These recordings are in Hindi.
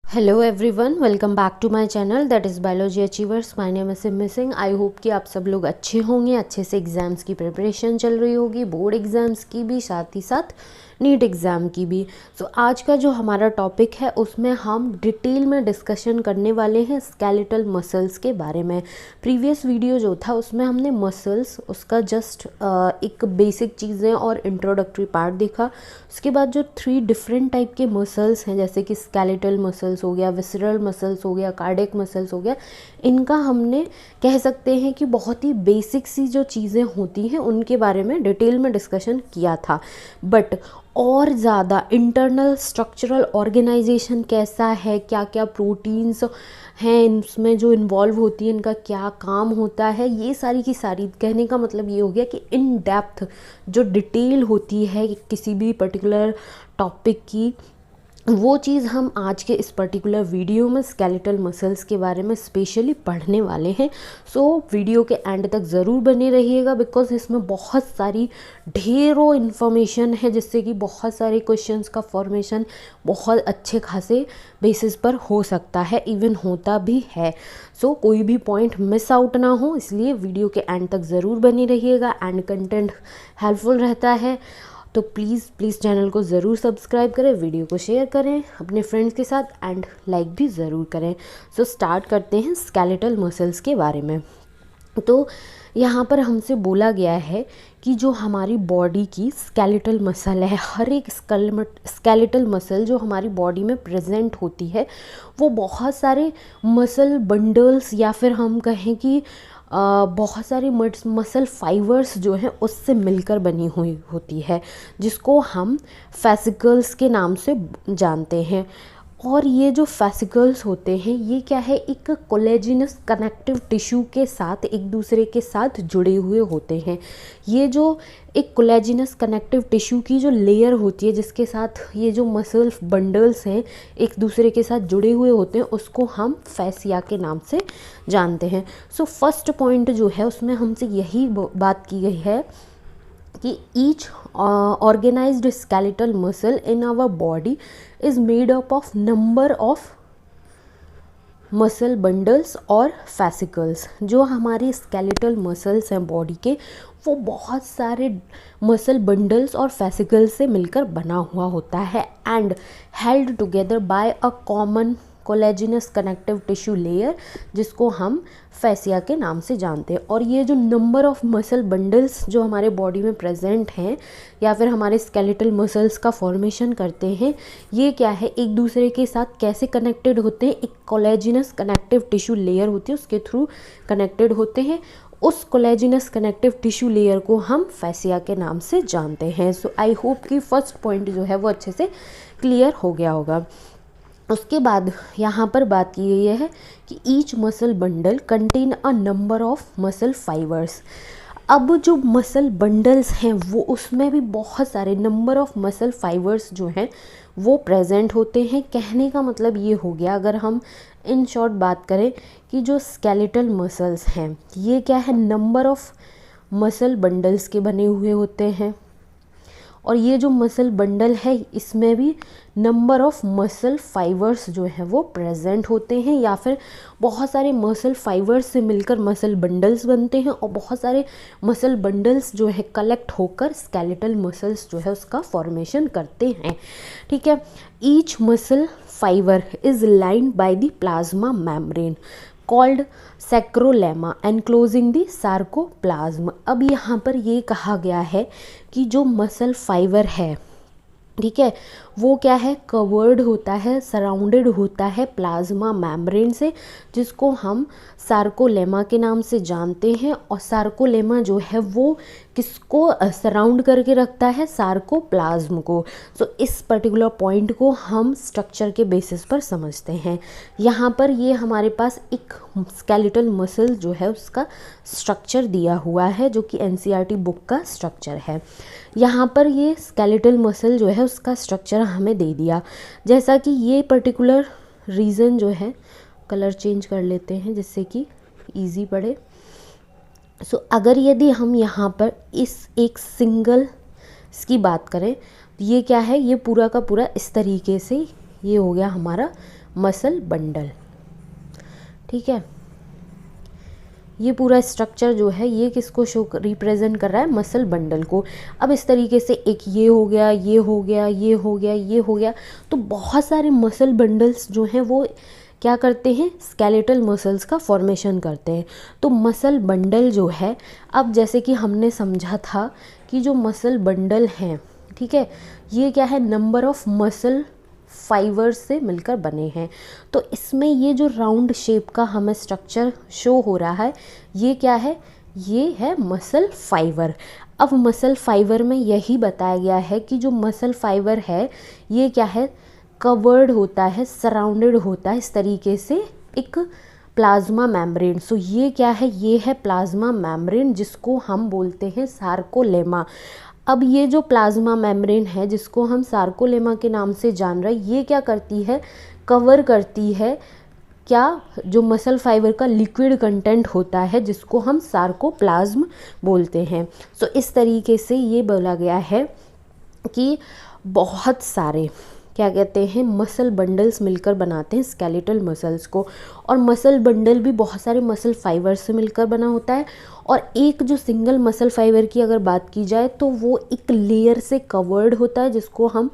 Hello everyone, welcome back to my channel that is biology achievers. My name is Sim Singh. I hope कि आप सब लोग अच्छे होंगे, अच्छे से एग्ज़ाम्स की प्रिपरेशन चल रही होगी, बोर्ड एग्ज़ाम्स की भी, साथ ही साथ नीट एग्ज़ाम की भी। सो आज का जो हमारा टॉपिक है उसमें हम डिटेल में डिस्कशन करने वाले हैं स्केलेटल मसल्स के बारे में। प्रीवियस वीडियो जो था उसमें हमने मसल्स, उसका जस्ट एक बेसिक चीज़ें और इंट्रोडक्टरी पार्ट देखा। उसके बाद जो 3 डिफरेंट टाइप के मसल्स हैं, जैसे कि स्केलेटल मसल्स हो गया, विसरल मसल्स हो गया, कार्डियक मसल्स हो गया, इनका हमने कह सकते हैं कि बहुत ही बेसिक सी जो चीज़ें होती हैं उनके बारे में डिटेल में डिस्कशन किया था। बट और ज़्यादा इंटरनल स्ट्रक्चरल ऑर्गेनाइजेशन कैसा है, क्या क्या प्रोटीन्स हैं इसमें जो इन्वॉल्व होती है, इनका क्या काम होता है, ये सारी की सारी, कहने का मतलब ये हो गया कि इन डेप्थ जो डिटेल होती है किसी भी पर्टिकुलर टॉपिक की, वो चीज़ हम आज के इस पर्टिकुलर वीडियो में स्केलेटल मसल्स के बारे में स्पेशली पढ़ने वाले हैं। सो वीडियो के एंड तक ज़रूर बने रहिएगा, बिकॉज इसमें बहुत सारी ढेरों इन्फॉर्मेशन है जिससे कि बहुत सारे क्वेश्चंस का फॉर्मेशन बहुत अच्छे खासे बेसिस पर हो सकता है, इवन होता भी है। सो कोई भी पॉइंट मिस आउट ना हो, इसलिए वीडियो के एंड तक ज़रूर बने रहिएगा। एंड कंटेंट हेल्पफुल रहता है तो प्लीज़ चैनल को ज़रूर सब्सक्राइब करें, वीडियो को शेयर करें अपने फ्रेंड्स के साथ एंड लाइक भी ज़रूर करें। सो स्टार्ट करते हैं स्केलेटल मसल्स के बारे में। तो यहाँ पर हमसे बोला गया है कि जो हमारी बॉडी की स्केलेटल मसल है, हर एक स्केलेटल मसल जो हमारी बॉडी में प्रेजेंट होती है वो बहुत सारे मसल बंडल्स या फिर हम कहें कि बहुत सारी मसल फाइबर्स जो हैं उससे मिलकर बनी हुई होती है, जिसको हम फेसिकल्स के नाम से जानते हैं। और ये जो फेसिकल्स होते हैं ये क्या है, एक कोलेजिनस कनेक्टिव टिश्यू के साथ एक दूसरे के साथ जुड़े हुए होते हैं। ये जो एक कोलेजिनस कनेक्टिव टिश्यू की जो लेयर होती है जिसके साथ ये जो मसल बंडल्स हैं एक दूसरे के साथ जुड़े हुए होते हैं, उसको हम फैसिया के नाम से जानते हैं। सो फर्स्ट पॉइंट जो है उसमें हमसे यही बात की गई है कि each organized skeletal muscle in our body is made up of number of muscle bundles और फैसिकल्स। जो हमारी स्केलेटल मसल्स हैं बॉडी के, वो बहुत सारे मसल बंडल्स और फैसिकल्स से मिलकर बना हुआ होता है and held together by a common collagenous connective tissue layer, जिसको हम फैसिया के नाम से जानते हैं। और ये जो नंबर ऑफ मसल बंडल्स जो हमारे बॉडी में प्रेजेंट हैं या फिर हमारे स्केलेटल मसल्स का फॉर्मेशन करते हैं, ये क्या है, एक दूसरे के साथ कैसे कनेक्टेड होते हैं, एक कोलेजिनस कनेक्टिव टिश्यू लेयर होती है उसके थ्रू कनेक्टेड होते हैं। उस कोलेजिनस कनेक्टिव टिश्यू लेयर को हम फैसिया के नाम से जानते हैं। सो आई होप कि फर्स्ट पॉइंट जो है वो अच्छे से क्लियर हो गया होगा। उसके बाद यहाँ पर बात की गई है कि each muscle bundle contain a number of muscle fibres. अब जो मसल बंडल्स हैं वो उसमें भी बहुत सारे नंबर ऑफ मसल फाइबर्स जो हैं वो प्रेजेंट होते हैं। कहने का मतलब ये हो गया, अगर हम इन शॉर्ट बात करें कि जो स्केलेटल मसल्स हैं ये क्या है, नंबर ऑफ मसल बंडल्स के बने हुए होते हैं। और ये जो मसल बंडल है इसमें भी नंबर ऑफ मसल फाइबर्स जो हैं वो प्रेजेंट होते हैं, या फिर बहुत सारे मसल फाइबर्स से मिलकर मसल बंडल्स बनते हैं और बहुत सारे मसल बंडल्स जो है कलेक्ट होकर स्केलेटल मसल्स जो है उसका फॉर्मेशन करते हैं। ठीक है। Each muscle fibre is lined by the plasma membrane called sarcolemma enclosing the sarcoplasm. अब यहाँ पर ये कहा गया है कि जो मसल फाइबर है, ठीक है, वो क्या है, कवर्ड होता है, सराउंडेड होता है प्लाज्मा मेम्ब्रेन से, जिसको हम सार्कोलेमा के नाम से जानते हैं। और सार्कोलेमा जो है वो किसको सराउंड करके रखता है, सार्कोप्लाज्म को। सो इस पर्टिकुलर पॉइंट को हम स्ट्रक्चर के बेसिस पर समझते हैं। यहाँ पर ये हमारे पास एक स्केलेटल मसल जो है उसका स्ट्रक्चर दिया हुआ है, जो कि एनसीईआरटी बुक का स्ट्रक्चर है। यहाँ पर ये स्केलेटल मसल जो है उसका स्ट्रक्चर हमें दे दिया। जैसा कि ये पर्टिकुलर रीज़न जो है, कलर चेंज कर लेते हैं जिससे कि इजी पड़े। सो अगर यदि हम यहाँ पर इस एक सिंगल इसकी बात करें तो ये क्या है, ये पूरा का पूरा इस तरीके से ये हो गया हमारा मसल बंडल। ठीक है, ये पूरा स्ट्रक्चर जो है ये किसको शो रिप्रेजेंट कर रहा है, मसल बंडल को। अब इस तरीके से एक ये हो गया, ये हो गया, ये हो गया, ये हो गया, तो बहुत सारे मसल बंडल्स जो हैं वो क्या करते हैं, स्केलेटल मसल्स का फॉर्मेशन करते हैं। तो मसल बंडल जो है, अब जैसे कि हमने समझा था कि जो मसल बंडल हैं, ठीक है, ये क्या है, नंबर ऑफ मसल फाइबर्स से मिलकर बने हैं। तो इसमें ये जो राउंड शेप का हमें स्ट्रक्चर शो हो रहा है, ये क्या है, ये है मसल फाइबर। अब मसल फाइबर में यही बताया गया है कि जो मसल फाइबर है ये क्या है, कवर्ड होता है, सराउंडेड होता है इस तरीके से एक प्लाज्मा मेम्ब्रेन। सो ये क्या है, ये है प्लाज्मा मेम्ब्रेन जिसको हम बोलते हैं सार्कोलेमा। अब ये जो प्लाज्मा मेम्ब्रेन है जिसको हम सार्कोलेमा के नाम से जान रहे हैं, ये क्या करती है, कवर करती है क्या, जो मसल फाइबर का लिक्विड कंटेंट होता है जिसको हम सार्कोप्लाज्म बोलते हैं। सो इस तरीके से ये बोला गया है कि बहुत सारे क्या कहते हैं, मसल बंडल्स मिलकर बनाते हैं स्केलेटल मसल्स को। और मसल बंडल भी बहुत सारे मसल फाइबर से मिलकर बना होता है। और एक जो सिंगल मसल फाइबर की अगर बात की जाए तो वो एक लेयर से कवर्ड होता है जिसको हम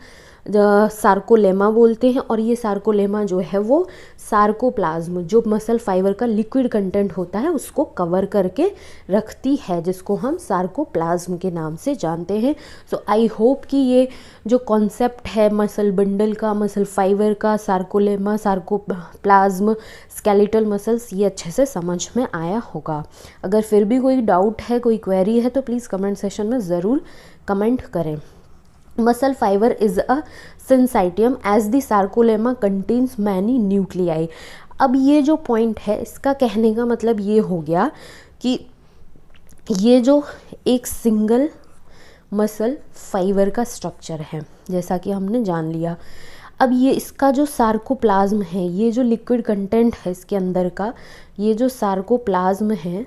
सार्कोलेमा बोलते हैं। और ये सार्कोलेमा जो है वो सार्कोप्लाज्म, जो मसल फाइबर का लिक्विड कंटेंट होता है उसको कवर करके रखती है, जिसको हम सार्कोप्लाज्म के नाम से जानते हैं। सो आई होप कि ये जो कॉन्सेप्ट है मसल बंडल का, मसल फाइबर का, सार्कोलेमा, सार्कोप्लाज्म, स्केलेटल मसल्स, ये अच्छे से समझ में आया होगा। अगर फिर भी कोई डाउट है, कोई क्वेरी है तो प्लीज़ कमेंट सेशन में ज़रूर कमेंट करें। Muscle fibre is a syncytium as the sarcolemma contains many nuclei. अब ये जो पॉइंट है इसका कहने का मतलब ये हो गया कि ये जो एक सिंगल मसल फाइबर का स्ट्रक्चर है जैसा कि हमने जान लिया। अब ये इसका जो सार्कोप्लाज्म है, ये जो लिक्विड कंटेंट है इसके अंदर का, ये जो सार्कोप्लाज्म है,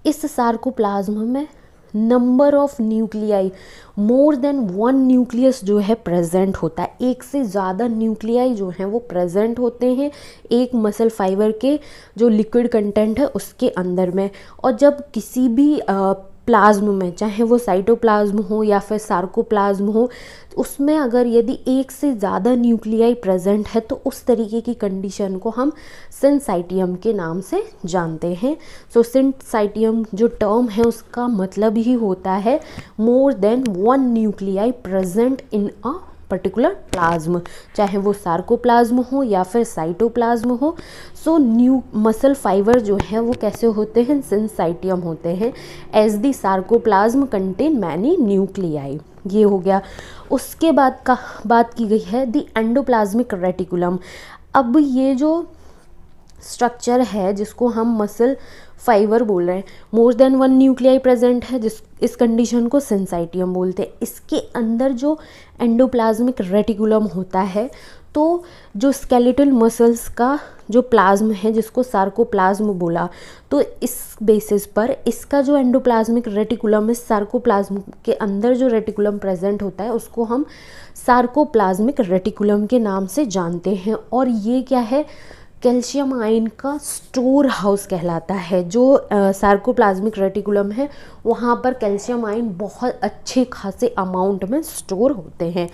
इस सार्कोप्लाज्म में number of nuclei, more than 1 nucleus जो है प्रेजेंट होता है। एक से ज़्यादा न्यूक्लियाई जो हैं वो प्रेजेंट होते हैं एक मसल फाइबर के जो लिक्विड कंटेंट है उसके अंदर में। और जब किसी भी प्लाज्म में, चाहे वो साइटोप्लाज्म हो या फिर सार्कोप्लाज्म हो, उसमें अगर यदि एक से ज़्यादा न्यूक्लियाई प्रेजेंट है तो उस तरीके की कंडीशन को हम सिंसाइटियम के नाम से जानते हैं। सो सिंसाइटियम जो टर्म है उसका मतलब ही होता है more than 1 nuclei present in a particular plasm, चाहे वो सार्कोप्लाज्म हो या फिर साइटोप्लाज्म हो। सो न्यू मसल फाइबर जो है वो कैसे होते हैं, सिंसाइटियम होते हैं as the sarcoplasm contain many nuclei. ये हो गया। उसके बाद का बात की गई है द एंडोप्लाज्मिक रेटिकुलम। अब ये जो स्ट्रक्चर है जिसको हम मसल फाइबर बोल रहे हैं, मोर देन 1 न्यूक्लियाई प्रेजेंट है, जिस इस कंडीशन को सिंसाइटियम बोलते हैं। इसके अंदर जो एंडोप्लाज्मिक रेटिकुलम होता है, तो जो स्केलेटल मसल्स का जो प्लाज्म है जिसको सार्कोप्लाज्म बोला, तो इस बेसिस पर इसका जो एंडोप्लाज्मिक रेटिकुलम, इस सार्कोप्लाज्म के अंदर जो रेटिकुलम प्रेजेंट होता है उसको हम सार्कोप्लाज्मिक रेटिकुलम के नाम से जानते हैं। और ये क्या है, कैल्शियम आयन का स्टोर हाउस कहलाता है। जो सार्कोप्लाज्मिक रेटिकुलम है वहाँ पर कैल्शियम आयन बहुत अच्छे खासे अमाउंट में स्टोर होते हैं।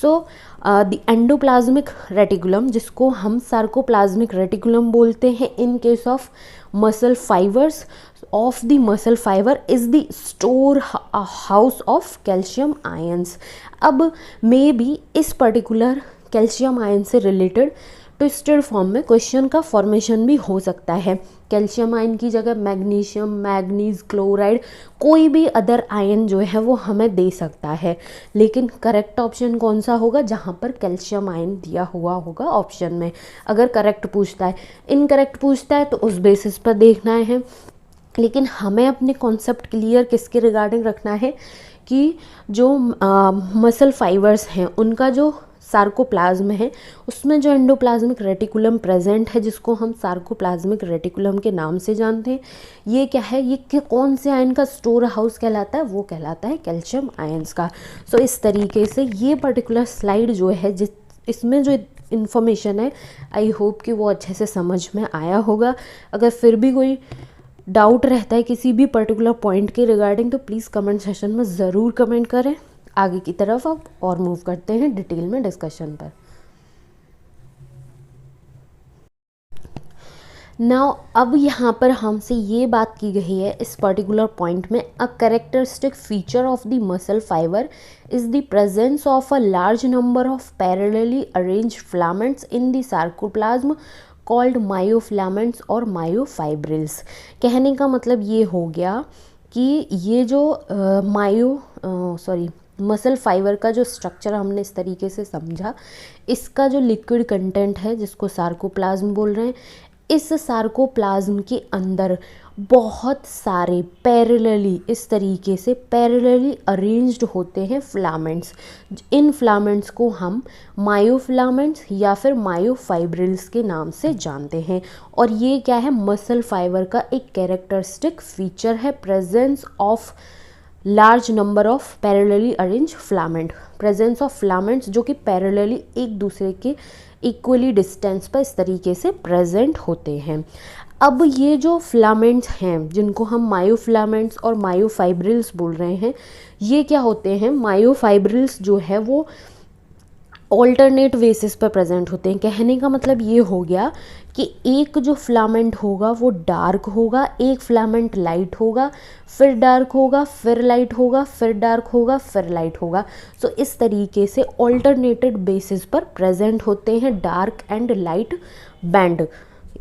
सो द एंडोप्लाज्मिक रेटिकुलम, जिसको हम सार्कोप्लाज्मिक रेटिकुलम बोलते हैं in case of muscle fibres of the muscle fibre, is the store house of calcium ions. अब मे बी इस पर्टिकुलर कैल्शियम आयन से रिलेटेड ट्विस्टेड फॉर्म में क्वेश्चन का फॉर्मेशन भी हो सकता है। कैल्शियम आयन की जगह मैग्नीशियम, मैग्नीज क्लोराइड, कोई भी अदर आयन जो है वो हमें दे सकता है। लेकिन करेक्ट ऑप्शन कौन सा होगा, जहाँ पर कैल्शियम आयन दिया हुआ होगा ऑप्शन में, अगर करेक्ट पूछता है। इनकरेक्ट पूछता है तो उस बेसिस पर देखना है। लेकिन हमें अपने कॉन्सेप्ट क्लियर किसके रिगार्डिंग रखना है कि जो मसल फाइबर्स हैं उनका जो सार्कोप्लाज्म है उसमें जो एंडोप्लाज्मिक रेटिकुलम प्रेजेंट है, जिसको हम सार्कोप्लाज्मिक रेटिकुलम के नाम से जानते हैं, ये क्या है, ये कौन से आयन का स्टोर हाउस कहलाता है, वो कहलाता है कैल्शियम आयंस का। सो इस तरीके से ये पर्टिकुलर स्लाइड जो है, इसमें जो इन्फॉर्मेशन है, आई होप कि वो अच्छे से समझ में आया होगा। अगर फिर भी कोई डाउट रहता है किसी भी पर्टिकुलर पॉइंट के रिगार्डिंग, तो प्लीज़ कमेंट सेशन में ज़रूर कमेंट करें। आगे की तरफ अब और मूव करते हैं डिटेल में डिस्कशन पर। नाउ अब यहाँ पर हमसे ये बात की गई है इस पर्टिकुलर पॉइंट में, a characteristic feature of the muscle fibre is the presence of a large number of parallelly arranged filaments in the sarcoplasm called myofilaments और मायोफाइब्रिल्स। कहने का मतलब ये हो गया कि ये जो मसल फाइबर का जो स्ट्रक्चर हमने इस तरीके से समझा, इसका जो लिक्विड कंटेंट है जिसको सार्कोप्लाज्म बोल रहे हैं, इस सार्कोप्लाज्म के अंदर बहुत सारे पैरेलली, इस तरीके से पैरेलली अरेंज्ड होते हैं फिलामेंट्स। इन फिलामेंट्स को हम मायोफिलामेंट्स या फिर मायोफाइब्रिल्स के नाम से जानते हैं। और ये क्या है, मसल फाइबर का एक कैरेक्टरिस्टिक फीचर है, presence of large number of parallelly arrange filament, presence of filaments जो कि पैरेलली एक दूसरे के इक्वली डिस्टेंस पर इस तरीके से प्रेजेंट होते हैं। अब ये जो फिलामेंट्स हैं जिनको हम मायोफिलामेंट्स और मायोफाइब्रिल्स बोल रहे हैं, ये क्या होते हैं, मायोफाइब्रिल्स जो है वो ऑल्टरनेट बेसिस पर प्रेजेंट होते हैं। कहने का मतलब ये हो गया कि एक जो फिलामेंट होगा वो डार्क होगा, एक फिलामेंट लाइट होगा, फिर डार्क होगा, फिर लाइट होगा, फिर डार्क होगा, फिर लाइट होगा। सो इस तरीके से ऑल्टरनेटेड बेसिस पर प्रेजेंट होते हैं dark and light band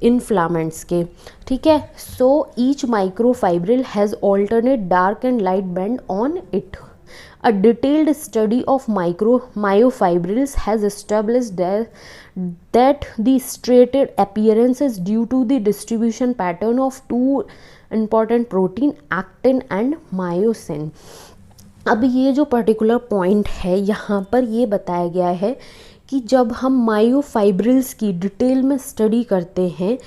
in filaments के, ठीक है। So each microfibril has alternate dark and light band on it. A detailed study of myofibrils has established that the striated appearance is due to the distribution pattern of two important protein, actin and myosin. अब ये जो पर्टिकुलर पॉइंट है यहाँ पर ये बताया गया है कि जब हम मायोफाइब्रिल्स की डिटेल में स्टडी करते हैं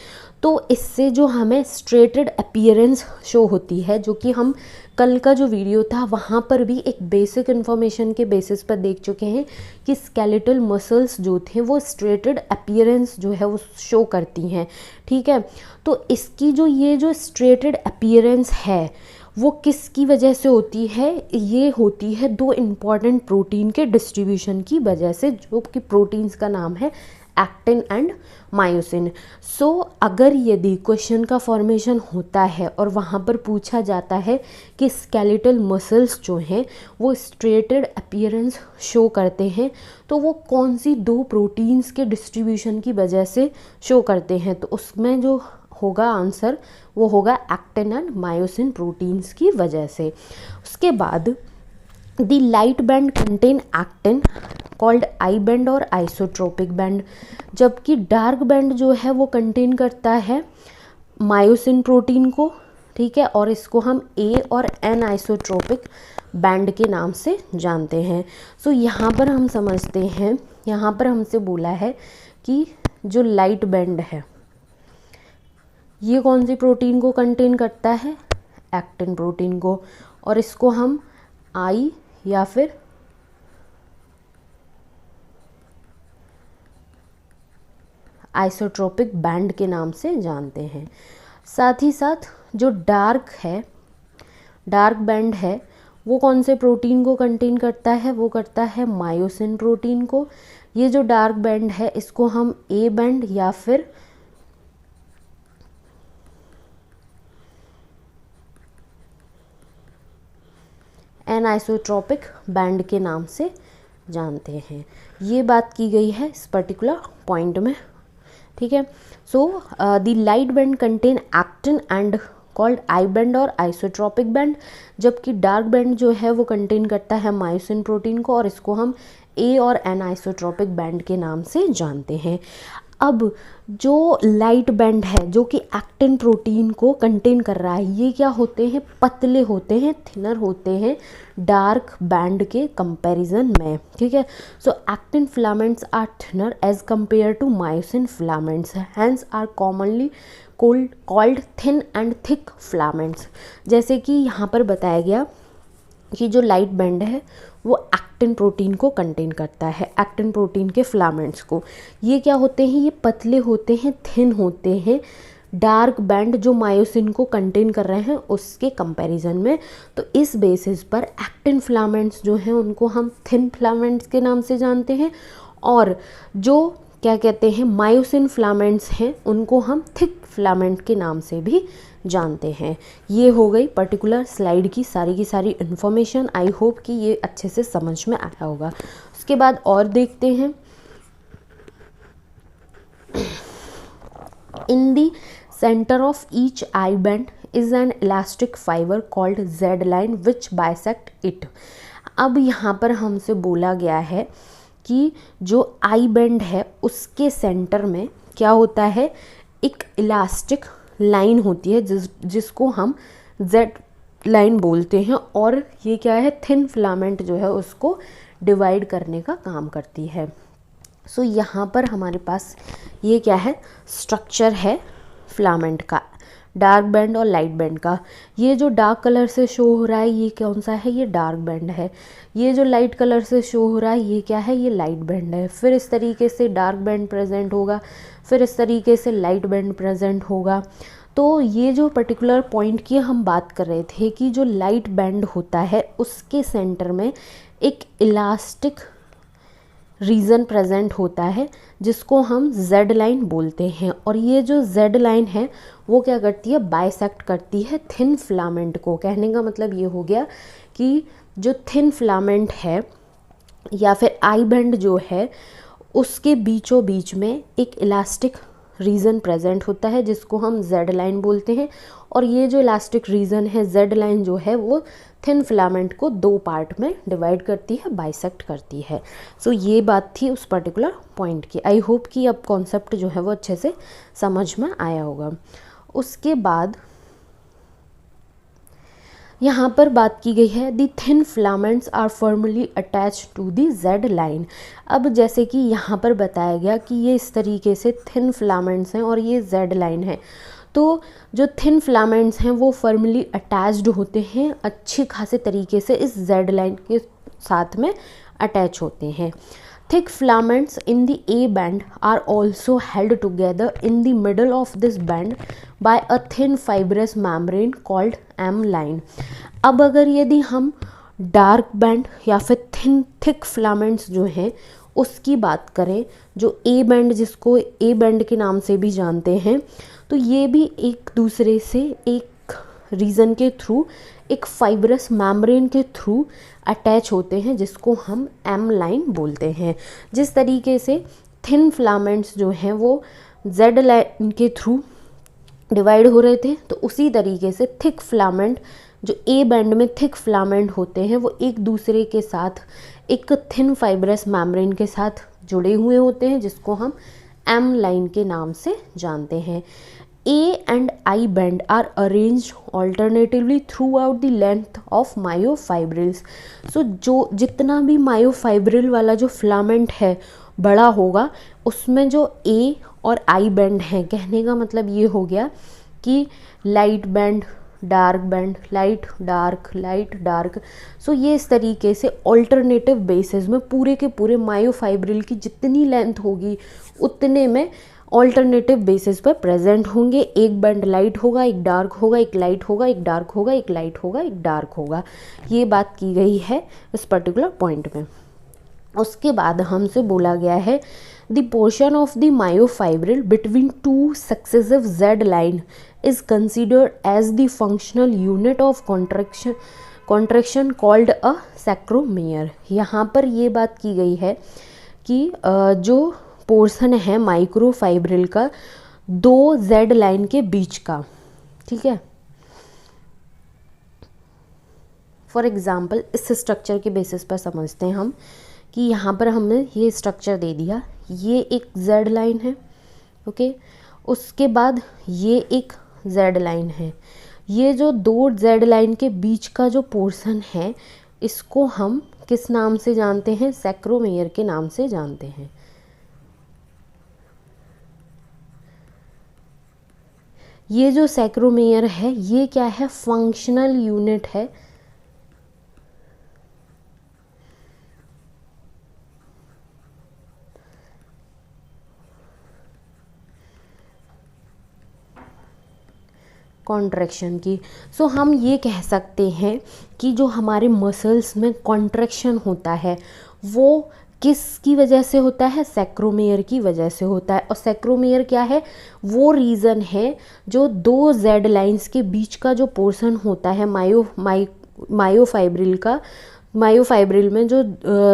तो इससे जो हमें स्ट्रेटेड अपीयरेंस शो होती है, जो कि हम कल का जो वीडियो था वहाँ पर भी एक बेसिक इन्फॉर्मेशन के बेसिस पर देख चुके हैं कि स्केलेटल मसल्स जो थे वो स्ट्रेटेड अपीयरेंस जो है वो शो करती हैं, ठीक है। तो इसकी जो ये जो स्ट्रेटेड अपीयरेंस है वो किसकी वजह से होती है, ये होती है दो इम्पॉर्टेंट प्रोटीन के डिस्ट्रीब्यूशन की वजह से, जो कि प्रोटीन्स का नाम है एक्टिन एंड मायोसिन। सो अगर यदि क्वेश्चन का फॉर्मेशन होता है और वहाँ पर पूछा जाता है कि स्केलेटल मसल्स जो हैं वो स्ट्रेटेड अपीयरेंस शो करते हैं, तो वो कौन सी दो प्रोटीन्स के डिस्ट्रीब्यूशन की वजह से शो करते हैं, तो उसमें जो होगा आंसर वो होगा एक्टिन एंड मायोसिन प्रोटीन्स की वजह से। उसके बाद the light band contain actin called I band और आइसोट्रोपिक बैंड, जबकि डार्क बैंड जो है वो कंटेन करता है मायोसिन प्रोटीन को, ठीक है, और इसको हम ए और एन आइसोट्रोपिक बैंड के नाम से जानते हैं। सो यहाँ पर हम समझते हैं, यहाँ पर हमसे बोला है कि जो लाइट बैंड है ये कौन सी प्रोटीन को कंटेन करता है, एक्टिन प्रोटीन को, और इसको हम आई या फिर आइसोट्रोपिक बैंड के नाम से जानते हैं। साथ ही साथ जो डार्क बैंड है वो कौन से प्रोटीन को कंटेन करता है, वो करता है मायोसिन प्रोटीन को। ये जो डार्क बैंड है इसको हम ए बैंड या फिर एनाइसोट्रोपिक बैंड के नाम से जानते हैं। ये बात की गई है इस पर्टिकुलर पॉइंट में, ठीक है। So the light band contain actin and called I band और आइसोट्रोपिक बैंड, जबकि डार्क बैंड जो है वो कंटेन करता है मायोसिन प्रोटीन को, और इसको हम ए और एन आइसोट्रोपिक बैंड के नाम से जानते हैं। अब जो लाइट बैंड है जो कि एक्टिन प्रोटीन को कंटेन कर रहा है, ये क्या होते हैं, पतले होते हैं, थिनर होते हैं डार्क बैंड के कंपैरिजन में, ठीक है। So actin filaments are thinner as compare to myosin filaments, hence are commonly called thin and thick filaments. जैसे कि यहाँ पर बताया गया कि जो लाइट बैंड है वो एक्टिन प्रोटीन को कंटेन करता है, एक्टिन प्रोटीन के फिलामेंट्स को। ये क्या होते हैं, ये पतले होते हैं, थिन होते हैं डार्क बैंड जो मायोसिन को कंटेन कर रहे हैं उसके कंपैरिजन में। तो इस बेसिस पर एक्टिन फिलामेंट्स जो हैं उनको हम थिन फिलामेंट्स के नाम से जानते हैं, और जो क्या कहते हैं मायोसिन फिलामेंट्स हैं उनको हम थिक फिलामेंट के नाम से भी जानते हैं। ये हो गई पर्टिकुलर स्लाइड की सारी इन्फॉर्मेशन। आई होप कि ये अच्छे से समझ में आया होगा। उसके बाद और देखते हैं, in the centre of each I band is an elastic fibre called Z line which bisect it. अब यहाँ पर हमसे बोला गया है कि जो आई बैंड है उसके सेंटर में क्या होता है, एक इलास्टिक लाइन होती है जिसको हम जेड लाइन बोलते हैं, और ये क्या है, थिन फिलामेंट जो है उसको डिवाइड करने का काम करती है। सो यहाँ पर हमारे पास ये क्या है, स्ट्रक्चर है फिलामेंट का, डार्क बैंड और लाइट बैंड का। ये जो डार्क कलर से शो हो रहा है ये कौन सा है, ये डार्क बैंड है। ये जो लाइट कलर से शो हो रहा है ये क्या है, ये लाइट बैंड है। फिर इस तरीके से डार्क बैंड प्रेजेंट होगा, फिर इस तरीके से लाइट बैंड प्रेजेंट होगा। तो ये जो पर्टिकुलर पॉइंट की हम बात कर रहे थे कि जो लाइट बैंड होता है उसके सेंटर में एक इलास्टिक रीजन प्रेजेंट होता है जिसको हम जेड लाइन बोलते हैं, और ये जो जेड लाइन है वो क्या करती है, बाइसेक्ट करती है थिन फिलामेंट को। कहने का मतलब ये हो गया कि जो थिन फिलामेंट है या फिर आई बैंड जो है उसके बीचों बीच में एक इलास्टिक रीजन प्रेजेंट होता है जिसको हम जेड लाइन बोलते हैं, और ये जो इलास्टिक रीजन है जेड लाइन जो है वो थिन फिलामेंट को दो पार्ट में डिवाइड करती है, बाइसेक्ट करती है। सो ये बात थी उस पर्टिकुलर पॉइंट की। आई होप कि अब कॉन्सेप्ट जो है वो अच्छे से समझ में आया होगा। उसके बाद यहाँ पर बात की गई है the thin filaments are firmly attach to the Z line. अब जैसे कि यहाँ पर बताया गया कि ये इस तरीके से थिन फिलामेंट्स हैं और ये जेड लाइन है, तो जो थिन फिलामेंट्स हैं वो फर्मली अटैच्ड होते हैं, अच्छे खासे तरीके से इस जेड लाइन के साथ में अटैच होते हैं। Thick filaments in the A band are also held together in the middle of this band by a thin fibrous membrane called M line. अब अगर यदि हम डार्क बैंड या फिर थिक फिलामेंट्स जो हैं उसकी बात करें, जो ए बैंड जिसको ए बैंड के नाम से भी जानते हैं, तो ये भी एक दूसरे से एक रीज़न के थ्रू, एक फाइब्रस मेम्ब्रेन के थ्रू अटैच होते हैं जिसको हम एम लाइन बोलते हैं। जिस तरीके से थिन फिलामेंट्स जो हैं वो जेड लाइन के थ्रू डिवाइड हो रहे थे, तो उसी तरीके से थिक फिलामेंट जो ए बैंड में थिक फिलामेंट होते हैं वो एक दूसरे के साथ एक थिन फाइब्रस मेम्ब्रेन के साथ जुड़े हुए होते हैं जिसको हम एम लाइन के नाम से जानते हैं। A and I band are arranged alternatively throughout the length of myofibrils. So जो जितना भी मायोफाइब्रिल वाला जो फिलामेंट है बड़ा होगा उसमें जो A और I बैंड हैं, कहने का मतलब ये हो गया कि light band, dark band, light dark. So ये इस तरीके से ऑल्टरनेटिव बेसिस में पूरे के पूरे मायोफाइब्रिल की जितनी लेंथ होगी उतने में ऑल्टरनेटिव बेसिस पर प्रेजेंट होंगे। एक बैंड लाइट होगा, एक डार्क होगा, एक लाइट होगा, एक डार्क होगा, एक लाइट होगा, एक डार्क होगा। ये बात की गई है इस पर्टिकुलर पॉइंट में। उसके बाद हमसे बोला गया है the portion of the myofibril between two successive Z line is considered as the functional unit of contraction called a sarcomere. यहाँ पर ये बात की गई है कि जो पोर्शन है माइक्रोफाइब्रिल का दो जेड लाइन के बीच का, ठीक है। फॉर एग्जांपल इस स्ट्रक्चर के बेसिस पर समझते हैं हम कि यहाँ पर हमने ये स्ट्रक्चर दे दिया, ये एक जेड लाइन है, ओके। उसके बाद ये एक जेड लाइन है, ये जो दो जेड लाइन के बीच का जो पोर्शन है इसको हम किस नाम से जानते हैं? सैक्रोमेयर के नाम से जानते हैं। ये जो सैक्रोमेयर है ये क्या है? फंक्शनल यूनिट है। कॉन्ट्रैक्शन की। सो हम ये कह सकते हैं कि जो हमारे मसल्स में कॉन्ट्रैक्शन होता है वो किसकी वजह से होता है? सैक्रोमेयर की वजह से होता है। और सैक्रोमेयर क्या है? वो रीज़न है जो दो जेड लाइंस के बीच का जो पोर्शन होता है मायोफाइब्रिल का, मायोफाइब्रिल में जो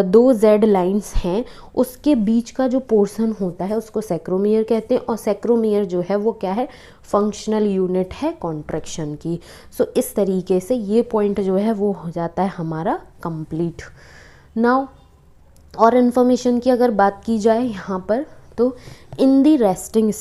दो जेड लाइंस हैं उसके बीच का जो पोर्शन होता है उसको सैक्रोमेयर कहते हैं। और सैक्रोमेयर जो है वो क्या है? फंक्शनल यूनिट है कॉन्ट्रैक्शन की। सो इस तरीके से ये पॉइंट जो है वो हो जाता है हमारा कंप्लीट। नाउ और इन्फॉर्मेशन की अगर बात की जाए यहाँ पर, तो इन दी रेस्टिंग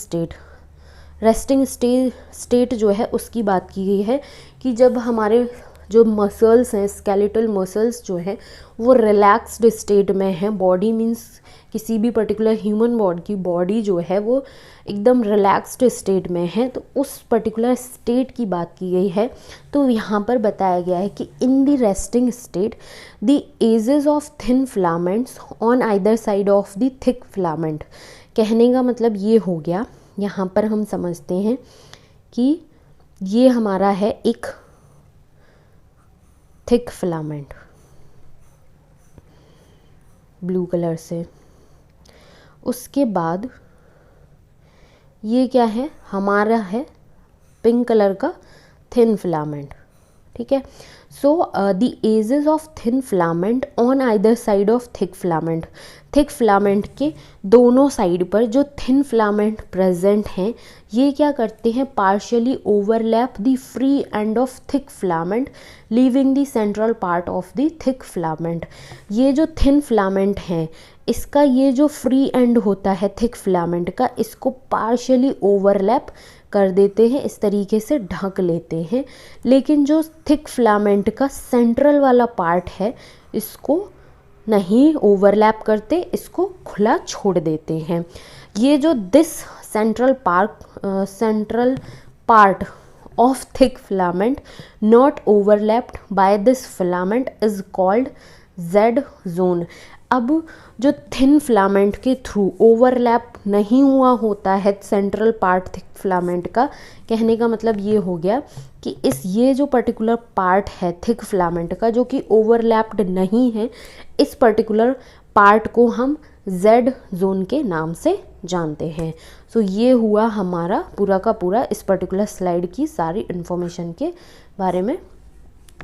स्टेट जो है उसकी बात की गई है कि जब हमारे जो मसल्स हैं, स्केलेटल मसल्स जो हैं वो रिलैक्स्ड स्टेट में हैं, बॉडी मीन्स किसी भी पर्टिकुलर ह्यूमन बॉडी जो है वो एकदम रिलैक्स्ड स्टेट में है, तो उस पर्टिकुलर स्टेट की बात की गई है। तो यहाँ पर बताया गया है कि in the resting state the edges of thin filaments on either side of the thick filament. कहने का मतलब ये हो गया, यहाँ पर हम समझते हैं कि ये हमारा है एक थिक फिलामेंट ब्लू कलर से। उसके बाद ये क्या है? हमारा है पिंक कलर का थिन फिलामेंट। ठीक है। So the edges of thin filament on either side of thick filament. Thick filament के दोनों साइड पर जो थिन फिलामेंट प्रेजेंट हैं ये क्या करते हैं? Partially overlap the free end of thick filament leaving the central part of the thick filament. ये जो थिन फिलामेंट हैं इसका ये जो फ्री एंड होता है थिक फिलामेंट का, इसको पार्शियली ओवरलैप कर देते हैं, इस तरीके से ढक लेते हैं। लेकिन जो थिक फिलामेंट का सेंट्रल वाला पार्ट है इसको नहीं ओवरलैप करते, इसको खुला छोड़ देते हैं। ये जो this central part of thick filament not overlapped by this filament is called Z zone। अब जो थिन फिलामेंट के थ्रू ओवरलैप नहीं हुआ होता है सेंट्रल पार्ट थिक फिलामेंट का, कहने का मतलब ये हो गया कि ये जो पर्टिकुलर पार्ट है थिक फिलामेंट का जो कि ओवरलैप्ड नहीं है, इस पर्टिकुलर पार्ट को हम Z जोन के नाम से जानते हैं। सो ये हुआ हमारा पूरा का पूरा इस पर्टिकुलर स्लाइड की सारी इन्फॉर्मेशन के बारे में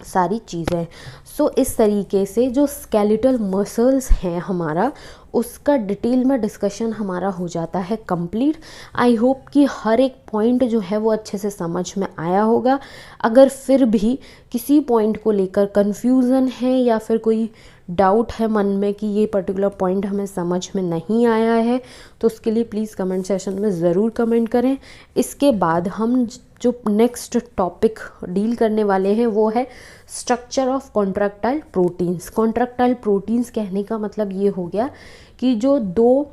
सारी चीज़ें। सो इस तरीके से जो स्केलेटल मसल्स हैं हमारा उसका डिटेल में डिस्कशन हमारा हो जाता है कंप्लीट। आई होप कि हर एक पॉइंट जो है वो अच्छे से समझ में आया होगा। अगर फिर भी किसी पॉइंट को लेकर कन्फ्यूज़न है या फिर कोई डाउट है मन में कि ये पर्टिकुलर पॉइंट हमें समझ में नहीं आया है तो उसके लिए प्लीज़ कमेंट सेशन में ज़रूर कमेंट करें। इसके बाद हम जो नेक्स्ट टॉपिक डील करने वाले हैं वो है structure of contractile proteins. Contractile proteins कहने का मतलब ये हो गया कि जो दो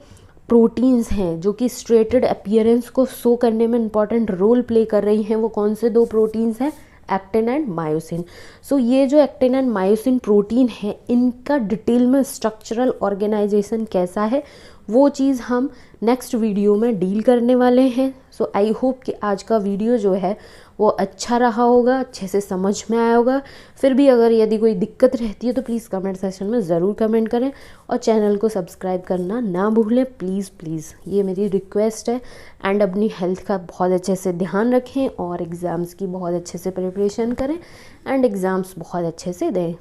प्रोटीन्स हैं जो कि स्ट्रेटेड अपीयरेंस को शो करने में इंपॉर्टेंट रोल प्ले कर रही हैं, वो कौन से दो प्रोटीन्स हैं? Actin and myosin. सो ये जो एक्टिन एंड मायोसिन प्रोटीन है इनका डिटेल में स्ट्रक्चरल ऑर्गेनाइजेशन कैसा है वो चीज़ हम नेक्स्ट वीडियो में डील करने वाले हैं। सो आई होप कि आज का वीडियो जो है वो अच्छा रहा होगा, अच्छे से समझ में आया होगा। फिर भी अगर यदि कोई दिक्कत रहती है तो प्लीज़ कमेंट सेक्शन में ज़रूर कमेंट करें और चैनल को सब्सक्राइब करना ना भूलें प्लीज़, ये मेरी रिक्वेस्ट है। एंड अपनी हेल्थ का बहुत अच्छे से ध्यान रखें और एग्ज़ाम्स की बहुत अच्छे से प्रिपरेशन करें एंड एग्ज़ाम्स बहुत अच्छे से दें।